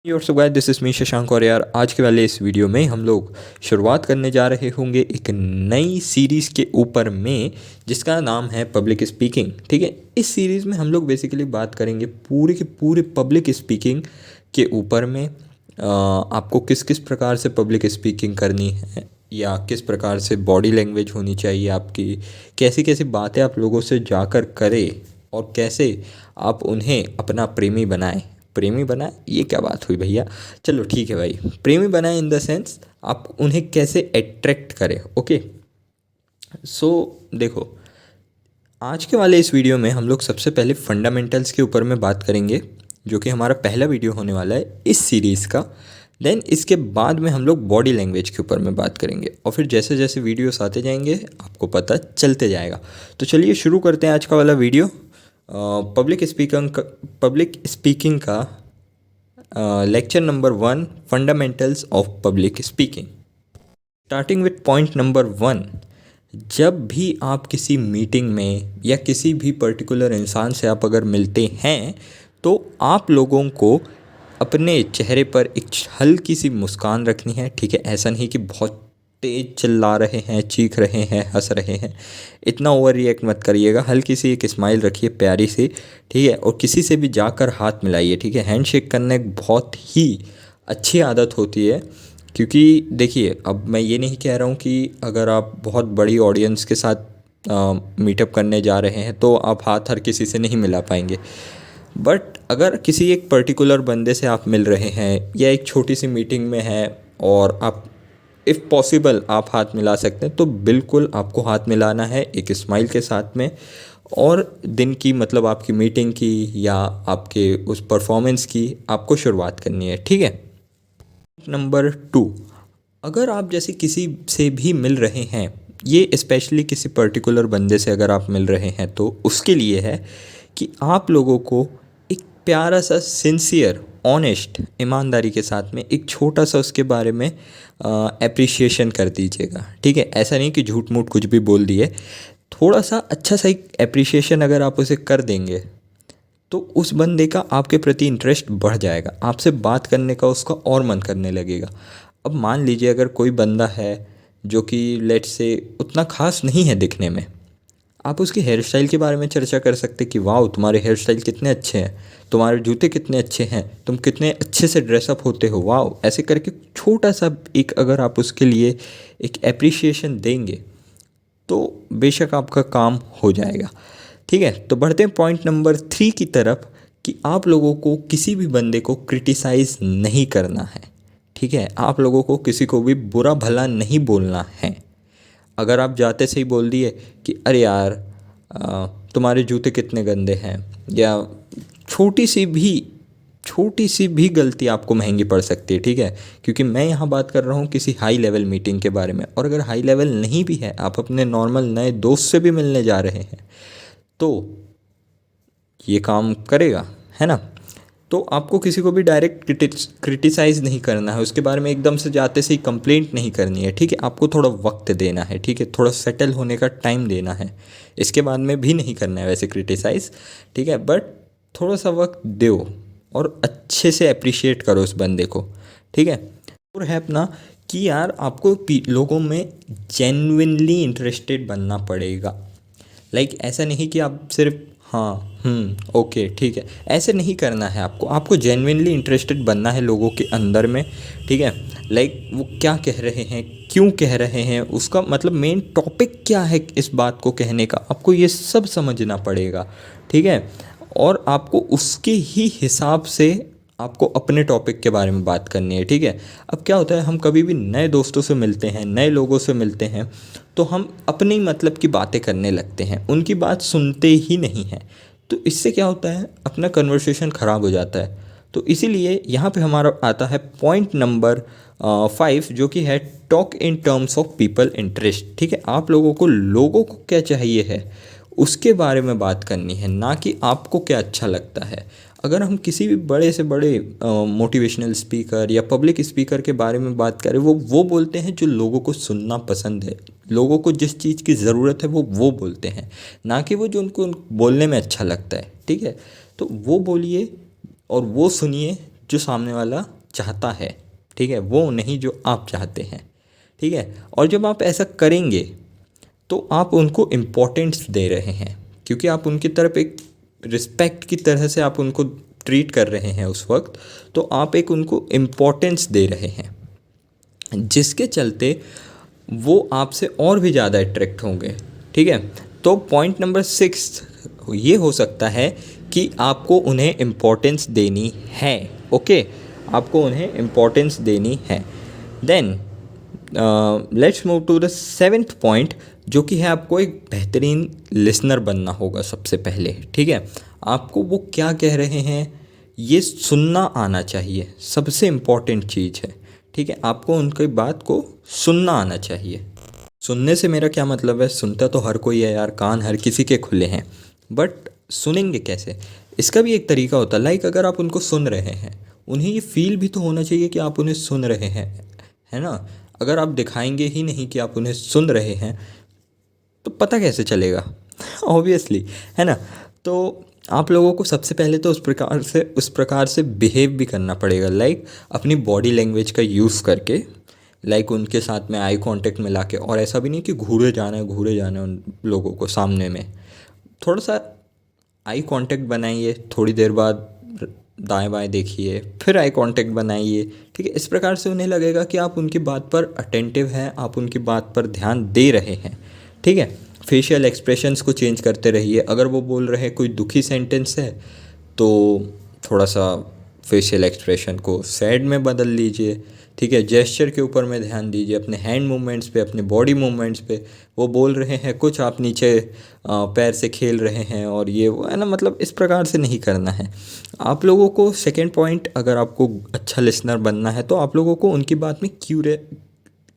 और so guys, this is me Shashank. और यार, आज के वाले इस वीडियो में हम लोग शुरुआत करने जा रहे होंगे एक नई सीरीज़ के ऊपर में जिसका नाम है पब्लिक स्पीकिंग। ठीक है, इस सीरीज़ में हम लोग बेसिकली बात करेंगे पूरे के पूरे पब्लिक स्पीकिंग के ऊपर में। आपको किस किस प्रकार से पब्लिक स्पीकिंग करनी है या किस प्रकार से बॉडी लैंग्वेज होनी चाहिए आपकी, कैसी कैसी बातें आप लोगों से जाकर करें और कैसे आप उन्हें अपना प्रेमी बनाएं। प्रेमी बनाए, ये क्या बात हुई भैया। चलो ठीक है भाई, प्रेमी बनाए इन द सेंस आप उन्हें कैसे अट्रैक्ट करें। ओके, सो देखो, आज के वाले इस वीडियो में हम लोग सबसे पहले फंडामेंटल्स के ऊपर में बात करेंगे, जो कि हमारा पहला वीडियो होने वाला है इस सीरीज़ का। देन इसके बाद में हम लोग बॉडी लैंग्वेज के ऊपर में बात करेंगे और फिर जैसे जैसे वीडियोस आते जाएंगे आपको पता चलते जाएगा। तो चलिए शुरू करते हैं आज का वाला वीडियो। पब्लिक स्पीकिंग का lecture number 1, fundamentals of public speaking. Starting with point number 1। जब भी आप किसी मीटिंग में या किसी भी पर्टिकुलर इंसान से आप अगर मिलते हैं तो आप लोगों को अपने चेहरे पर एक हल्की सी मुस्कान रखनी है। ठीक है, ऐसा नहीं कि बहुत तेज चिल्ला रहे हैं, चीख रहे हैं, हंस रहे हैं, इतना ओवर रिएक्ट मत करिएगा। हल्की सी एक स्माइल रखिए, प्यारी सी। ठीक है, और किसी से भी जाकर हाथ मिलाइए। ठीक है, हैंडशेक करना एक बहुत ही अच्छी आदत होती है। क्योंकि देखिए, अब मैं ये नहीं कह रहा हूँ कि अगर आप बहुत बड़ी ऑडियंस के साथ मीटअप करने जा रहे हैं तो आप हाथ हर किसी से नहीं मिला पाएंगे, बट अगर किसी एक पर्टिकुलर बंदे से आप मिल रहे हैं या एक छोटी सी मीटिंग में हैं और आप इफ़ पॉसिबल आप हाथ मिला सकते हैं तो बिल्कुल आपको हाथ मिलाना है एक स्माइल के साथ में। और दिन की मतलब आपकी मीटिंग की या आपके उस परफॉर्मेंस की आपको शुरुआत करनी है। ठीक है, नंबर 2, अगर आप जैसे किसी से भी मिल रहे हैं, ये स्पेशली किसी पर्टिकुलर बंदे से अगर आप मिल रहे हैं तो उसके लिए है कि आप लोगों को एक प्यारा सा सिंसियर ऑनेस्ट ईमानदारी के साथ में एक छोटा सा उसके बारे में एप्रिशिएशन कर दीजिएगा। ठीक है, ऐसा नहीं कि झूठ मूठ कुछ भी बोल दिए, थोड़ा सा अच्छा सा एक एप्रिशिएशन अगर आप उसे कर देंगे तो उस बंदे का आपके प्रति इंटरेस्ट बढ़ जाएगा, आपसे बात करने का उसका और मन करने लगेगा। अब मान लीजिए अगर कोई बंदा है जो कि लेट्स से उतना खास नहीं है दिखने में, आप उसके हेयर स्टाइल के बारे में चर्चा कर सकते कि वाह तुम्हारे हेयर स्टाइल कितने अच्छे हैं, तुम्हारे जूते कितने अच्छे हैं, तुम कितने अच्छे से ड्रेसअप होते हो, वाह। ऐसे करके छोटा सा एक अगर आप उसके लिए एक एप्रिशिएशन देंगे तो बेशक आपका काम हो जाएगा। ठीक है, तो बढ़ते हैं पॉइंट नंबर 3 की तरफ कि आप लोगों को किसी भी बंदे को क्रिटिसाइज़ नहीं करना है। ठीक है, आप लोगों को किसी को भी बुरा भला नहीं बोलना है। अगर आप जाते से ही बोल दिए कि अरे यार तुम्हारे जूते कितने गंदे हैं, या छोटी सी भी गलती आपको महंगी पड़ सकती है। ठीक है, क्योंकि मैं यहाँ बात कर रहा हूँ किसी हाई लेवल मीटिंग के बारे में, और अगर हाई लेवल नहीं भी है, आप अपने नॉर्मल नए दोस्त से भी मिलने जा रहे हैं तो ये काम करेगा, है ना। तो आपको किसी को भी डायरेक्ट क्रिटिसाइज़ नहीं करना है, उसके बारे में एकदम से जाते से ही कंप्लेंट नहीं करनी है। ठीक है, आपको थोड़ा वक्त देना है। ठीक है, थोड़ा सेटल होने का टाइम देना है, इसके बाद में भी नहीं करना है वैसे क्रिटिसाइज़। ठीक है, बट थोड़ा सा वक्त दो और अच्छे से अप्रिशिएट करो उस बंदे को। ठीक है, और है अपना कि यार आपको लोगों में जेन्युइनली इंटरेस्टेड बनना पड़ेगा। लाइक ऐसा नहीं कि आप सिर्फ हाँ ओके ठीक है, ऐसे नहीं करना है। आपको जेन्युइनली इंटरेस्टेड बनना है लोगों के अंदर में। ठीक है, लाइक वो क्या कह रहे हैं, क्यों कह रहे हैं, उसका मतलब मेन टॉपिक क्या है इस बात को कहने का, आपको ये सब समझना पड़ेगा। ठीक है, और आपको उसके ही हिसाब से आपको अपने टॉपिक के बारे में बात करनी है। ठीक है, अब क्या होता है, हम कभी भी नए दोस्तों से मिलते हैं, नए लोगों से मिलते हैं तो हम अपने ही मतलब की बातें करने लगते हैं, उनकी बात सुनते ही नहीं हैं। तो इससे क्या होता है, अपना कन्वर्सेशन ख़राब हो जाता है। तो इसीलिए यहाँ पे हमारा आता है पॉइंट नंबर 5, जो कि है talk in terms of people interest. ठीक है, आप लोगों को क्या चाहिए है उसके बारे में बात करनी है, ना कि आपको क्या अच्छा लगता है। अगर हम किसी भी बड़े से बड़े मोटिवेशनल स्पीकर या पब्लिक स्पीकर के बारे में बात करें, वो बोलते हैं जो लोगों को सुनना पसंद है, लोगों को जिस चीज़ की ज़रूरत है वो बोलते हैं, ना कि वो जो उनको बोलने में अच्छा लगता है। ठीक है, तो वो बोलिए और वो सुनिए जो सामने वाला चाहता है, ठीक है, वो नहीं जो आप चाहते हैं, ठीक है। और जब आप ऐसा करेंगे तो आप उनको इम्पोर्टेंस दे रहे हैं, क्योंकि आप उनकी तरफ एक रिस्पेक्ट की तरह से आप उनको ट्रीट कर रहे हैं उस वक्त, तो आप एक उनको इम्पोर्टेंस दे रहे हैं, जिसके चलते वो आपसे और भी ज़्यादा अट्रैक्ट होंगे, ठीक है। तो पॉइंट नंबर 6 ये हो सकता है कि आपको उन्हें इम्पोर्टेंस देनी है, ओके, आपको उन्हें इम्पोर्टेंस देनी है। Then let's move to the 7th point, जो कि है आपको एक बेहतरीन लिसनर बनना होगा सबसे पहले, ठीक है। आपको वो क्या कह रहे हैं ये सुनना आना चाहिए, सबसे इम्पॉर्टेंट चीज़ है, ठीक है। आपको उनकी बात को सुनना आना चाहिए। सुनने से मेरा क्या मतलब है, सुनता तो हर कोई है यार, कान हर किसी के खुले हैं, बट सुनेंगे कैसे, इसका भी एक तरीका होता है। लाइक अगर आप उनको सुन रहे हैं, उन्हें ये फील भी तो होना चाहिए कि आप उन्हें सुन रहे हैं, है ना। अगर आप दिखाएंगे ही नहीं कि आप उन्हें सुन रहे हैं तो पता कैसे चलेगा ऑब्वियसली, है ना। तो आप लोगों को सबसे पहले तो उस प्रकार से बिहेव भी करना पड़ेगा, लाइक अपनी बॉडी लैंग्वेज का यूज़ करके, लाइक उनके साथ में आई कांटेक्ट में लाके, और ऐसा भी नहीं कि घूरे जाना है उन लोगों को सामने में, थोड़ा सा आई कांटेक्ट बनाइए, थोड़ी देर बाद दाएं बाएं देखिए, फिर आई कांटेक्ट बनाइए, ठीक है। इस प्रकार से उन्हें लगेगा कि आप उनकी बात पर अटेंटिव हैं, आप उनकी बात पर ध्यान दे रहे हैं, ठीक है। फेशियल एक्सप्रेशंस को चेंज करते रहिए। अगर वो बोल रहे हैं कोई दुखी सेंटेंस है तो थोड़ा सा फेशियल एक्सप्रेशन को सैड में बदल लीजिए, ठीक है। जेस्चर के ऊपर में ध्यान दीजिए, अपने हैंड मूवमेंट्स पे, अपने बॉडी मूवमेंट्स पे। वो बोल रहे हैं कुछ, आप नीचे पैर से खेल रहे हैं और ये वो, है ना, मतलब इस प्रकार से नहीं करना है आप लोगों को। सेकेंड पॉइंट, अगर आपको अच्छा लिसनर बनना है तो आप लोगों को उनकी बात में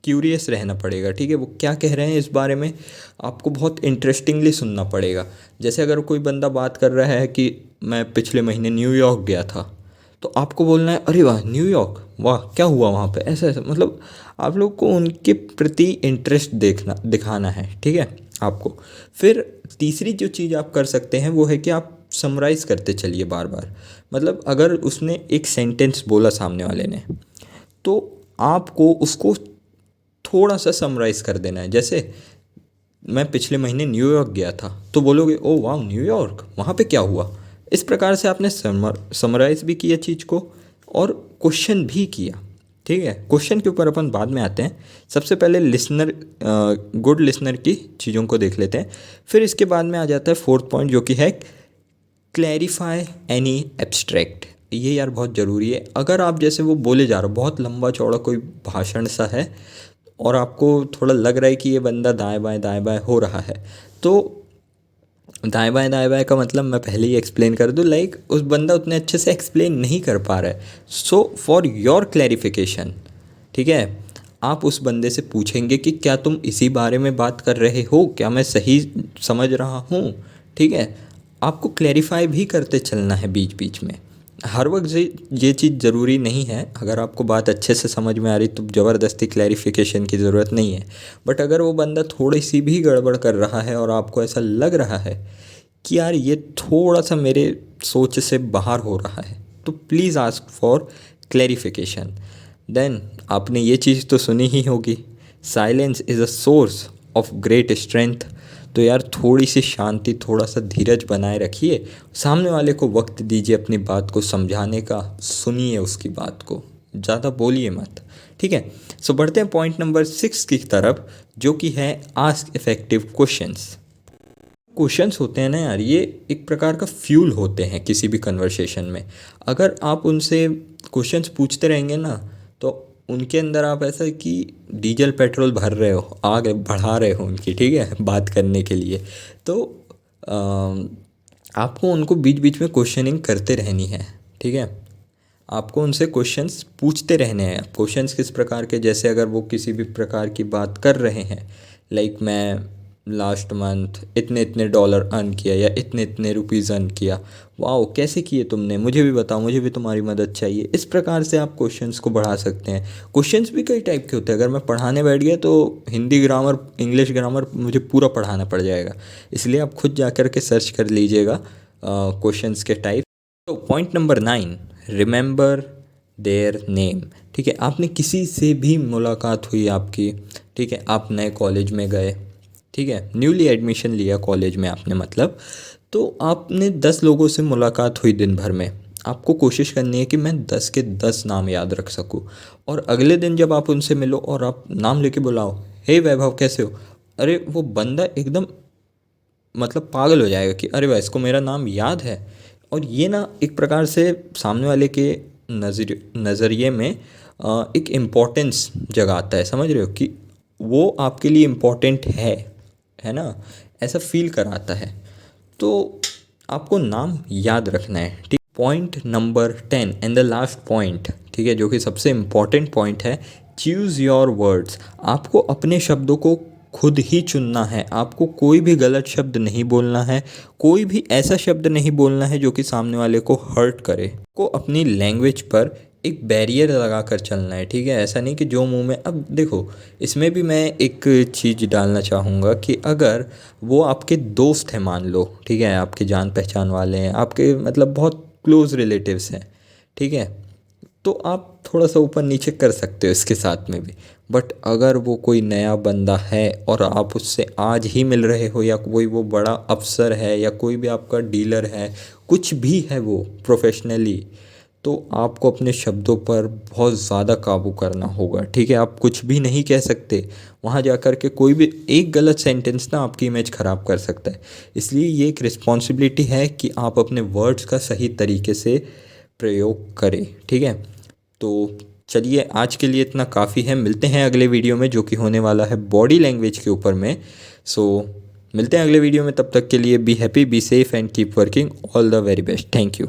क्यूरियस रहना पड़ेगा, ठीक है। वो क्या कह रहे हैं इस बारे में आपको बहुत इंटरेस्टिंगली सुनना पड़ेगा। जैसे अगर कोई बंदा बात कर रहा है कि मैं पिछले महीने न्यूयॉर्क गया था, तो आपको बोलना है अरे वाह न्यूयॉर्क, वाह क्या हुआ वहाँ पे, ऐसा ऐसा, मतलब आप लोग को उनके प्रति इंटरेस्ट दिखाना है, ठीक है आपको। फिर तीसरी जो चीज़ आप कर सकते हैं वो है कि आप समराइज़ करते चलिए बार बार। मतलब अगर उसने एक सेंटेंस बोला सामने वाले ने, तो आपको उसको थोड़ा सा समराइज़ कर देना है। जैसे मैं पिछले महीने न्यूयॉर्क गया था, तो बोलोगे ओ वाह न्यूयॉर्क, वहाँ पे क्या हुआ। इस प्रकार से आपने समराइज़ भी किया चीज़ को और क्वेश्चन भी किया, ठीक है। क्वेश्चन के ऊपर अपन बाद में आते हैं। सबसे पहले गुड लिसनर की चीज़ों को देख लेते हैं, फिर इसके बाद में आ जाता है 4th पॉइंट, जो कि है क्लैरिफाई एनी एब्स्ट्रैक्ट। ये यार बहुत ज़रूरी है। अगर आप जैसे वो बोले जा रहे हो, बहुत लंबा चौड़ा कोई भाषण सा है और आपको थोड़ा लग रहा है कि ये बंदा दाएं बाएं हो रहा है, तो दाएं बाएं का मतलब मैं पहले ही एक्सप्लेन कर दूं, लाइक उस बंदा उतने अच्छे से एक्सप्लेन नहीं कर पा रहा है। सो फॉर योर क्लैरिफिकेशन, ठीक है, आप उस बंदे से पूछेंगे कि क्या तुम इसी बारे में बात कर रहे हो, क्या मैं सही समझ रहा हूँ, ठीक है। आपको क्लैरिफाई भी करते चलना है बीच बीच में। हर वक्त ये चीज़ ज़रूरी नहीं है। अगर आपको बात अच्छे से समझ में आ रही तो ज़बरदस्ती क्लैरिफिकेशन की ज़रूरत नहीं है, बट अगर वो बंदा थोड़ी सी भी गड़बड़ कर रहा है और आपको ऐसा लग रहा है कि यार ये थोड़ा सा मेरे सोच से बाहर हो रहा है, तो please ask for clarification. Then आपने ये चीज़ तो सुनी ही होगी, silence is a source of great strength. तो यार थोड़ी सी शांति, थोड़ा सा धीरज बनाए रखिए, सामने वाले को वक्त दीजिए अपनी बात को समझाने का, सुनिए उसकी बात को, ज़्यादा बोलिए मत, ठीक है। सो बढ़ते हैं पॉइंट नंबर 6 की तरफ, जो कि है आस्क इफ़ेक्टिव क्वेश्चंस होते हैं ना यार, ये एक प्रकार का फ्यूल होते हैं किसी भी कन्वर्सेशन में। अगर आप उनसे क्वेश्चंस पूछते रहेंगे ना, तो उनके अंदर आप ऐसा कि डीजल पेट्रोल भर रहे हो, आग बढ़ा रहे हो उनकी, ठीक है, बात करने के लिए। तो आपको उनको बीच बीच में क्वेश्चनिंग करते रहनी है, ठीक है। आपको उनसे क्वेश्चंस पूछते रहने हैं। क्वेश्चंस किस प्रकार के, जैसे अगर वो किसी भी प्रकार की बात कर रहे हैं, लाइक मैं लास्ट मंथ इतने इतने डॉलर अर्न किया या इतने इतने रुपीज़ अर्न किया, वाओ कैसे किए तुमने, मुझे भी बताओ, मुझे भी तुम्हारी मदद चाहिए। इस प्रकार से आप क्वेश्चंस को बढ़ा सकते हैं। क्वेश्चंस भी कई टाइप के होते हैं। अगर मैं पढ़ाने बैठ गया तो हिंदी ग्रामर, इंग्लिश ग्रामर मुझे पूरा पढ़ाना पड़ जाएगा, इसलिए आप खुद जा कर के सर्च कर लीजिएगा क्वेश्चंस के टाइप। तो point number 9, remember their name. ठीक है, आपने किसी से भी मुलाकात हुई आपकी, ठीक है, आप नए कॉलेज में गए, ठीक है, न्यूली एडमिशन लिया कॉलेज में आपने, मतलब तो आपने 10 लोगों से मुलाकात हुई दिन भर में। आपको कोशिश करनी है कि मैं 10 के 10 नाम याद रख सकूं, और अगले दिन जब आप उनसे मिलो और आप नाम लेके बुलाओ, हे वैभव कैसे हो, अरे वो बंदा एकदम मतलब पागल हो जाएगा कि अरे वाह इसको मेरा नाम याद है। और ये ना एक प्रकार से सामने वाले के नज़रिए में एक इम्पोर्टेंस जगाता है, समझ रहे हो, कि वो आपके लिए इम्पोर्टेंट है ना, ऐसा फील कराता है। तो आपको नाम याद रखना है, ठीक। Point number 10 and the last point, ठीक है, जो कि सबसे इम्पॉर्टेंट पॉइंट है, चूज़ योर वर्ड्स। आपको अपने शब्दों को खुद ही चुनना है, आपको कोई भी गलत शब्द नहीं बोलना है, कोई भी ऐसा शब्द नहीं बोलना है जो कि सामने वाले को हर्ट करे। को अपनी लैंग्वेज पर एक बैरियर लगा कर चलना है, ठीक है, ऐसा नहीं कि जो मुंह में। अब देखो, इसमें भी मैं एक चीज़ डालना चाहूँगा कि अगर वो आपके दोस्त हैं मान लो, ठीक है, आपके जान पहचान वाले हैं, आपके मतलब बहुत क्लोज़ रिलेटिव्स हैं, ठीक है, तो आप थोड़ा सा ऊपर नीचे कर सकते हो इसके साथ में भी। बट अगर वो कोई नया बंदा है और आप उससे आज ही मिल रहे हो, या कोई वो बड़ा अफसर है, या कोई भी आपका डीलर है, कुछ भी है वो प्रोफेशनली, तो आपको अपने शब्दों पर बहुत ज़्यादा काबू करना होगा, ठीक है। आप कुछ भी नहीं कह सकते वहाँ जा कर के, कोई भी एक गलत सेंटेंस ना आपकी इमेज ख़राब कर सकता है। इसलिए ये एक रिस्पॉन्सिबिलिटी है कि आप अपने वर्ड्स का सही तरीके से प्रयोग करें, ठीक है। तो चलिए आज के लिए इतना काफ़ी है, मिलते हैं अगले वीडियो में जो कि होने वाला है बॉडी लैंग्वेज के ऊपर में। सो मिलते हैं अगले वीडियो में, तब तक के लिए be happy, be safe and keep working. All the very best, thank you.